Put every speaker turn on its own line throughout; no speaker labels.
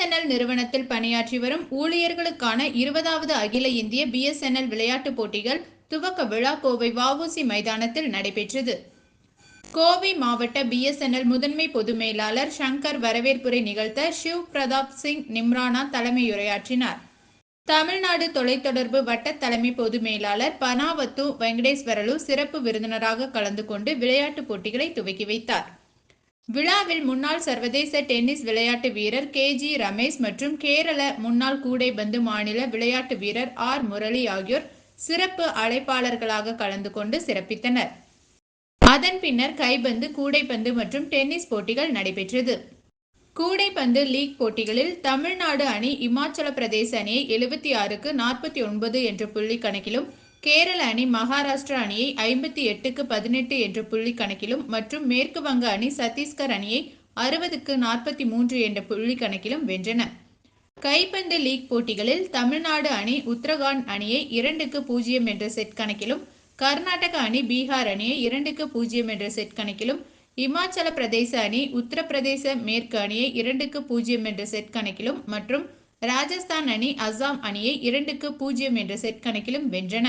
BSNL நிறுவனத்தில் பணியாற்றி வரும் ஊழியர்களுக்கான 20வது அகில இந்திய BSNL விளையாட்டுப் போட்டிகள் துவக்க விழா கோவை வ.உ.சி. மைதானத்தில் நடைபெற்றது. கோவை மாவட்ட BSNL முதன்மை பொது மேலாளர் சங்கர் வரவேற்புரை நிகழ்த்த ஷிவ் பிரதாப் சிங் நிம்ரானா தலைமையுரையாற்றினார். தமிழ்நாடு தொலைத்தொடர்பு வட்ட தலைமை பொது மேலாளர் பனாவத்து வெங்கடேஸ்வரலு சிறப்பு விருந்தினராக கலந்து கொண்டு விளையாட்டுப் போட்டிகளை துவக்கி வைத்தார். விழாவில் முன்னாள் சர்வதேச டென்னிஸ் விளையாட்டு வீரர் KG ரமேஷ் மற்றும் கேரள முன்னாள் கூடைப்பந்து மாநில விளையாட்டு வீரர் R. முரளி ஆகியோர் சிறப்பு அழைப்பாளர்களாக கலந்து கொண்டு சிறப்பித்தனர். அதன் பின்னர் கைப்பந்து, கூடைப்பந்து மற்றும் டென்னிஸ் போட்டிகள் நடைபெற்றது. கூடைப்பந்து லீக் போட்டிகளில் தமிழ்நாடு அணி இமாச்சல பிரதேச அணியை 76க்கு 49 என்ற புள்ளி கணக்கிலும், கேரள அணி மகாராஷ்டிரா அணியை 58க்கு 18 என்ற புள்ளி கணக்கிலும் மற்றும் மேற்கு வங்க அணி சத்தீஸ்கர் அணியை 60க்கு 43 என்ற புள்ளி கணக்கிலும் வென்றன. கைப்பந்து லீக் போட்டிகளில் தமிழ்நாடு அணி உத்தரகாண்ட் அணியை 2க்கு 0 என்ற செட் கணக்கிலும், கர்நாடக அணி பீகார் அணியை 2க்கு 0 என்ற செட் கணக்கிலும், இமாச்சல பிரதேச அணி உத்தரப்பிரதேச மேற்கு அணியை 2க்கு 0 என்ற செட் கணக்கிலும் மற்றும் ராஜஸ்தான் அணி அசாம் அணியை 2க்கு 0 என்ற செட் கணக்கிலும் வென்றன.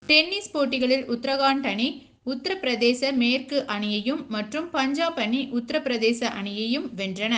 டென்னிஸ் போட்டிகளில் உத்தரகாண்ட் அணி உத்தரப்பிரதேச மேற்கு அணியையும் மற்றும் பஞ்சாப் அணி உத்தரப்பிரதேச அணியையும் வென்றன.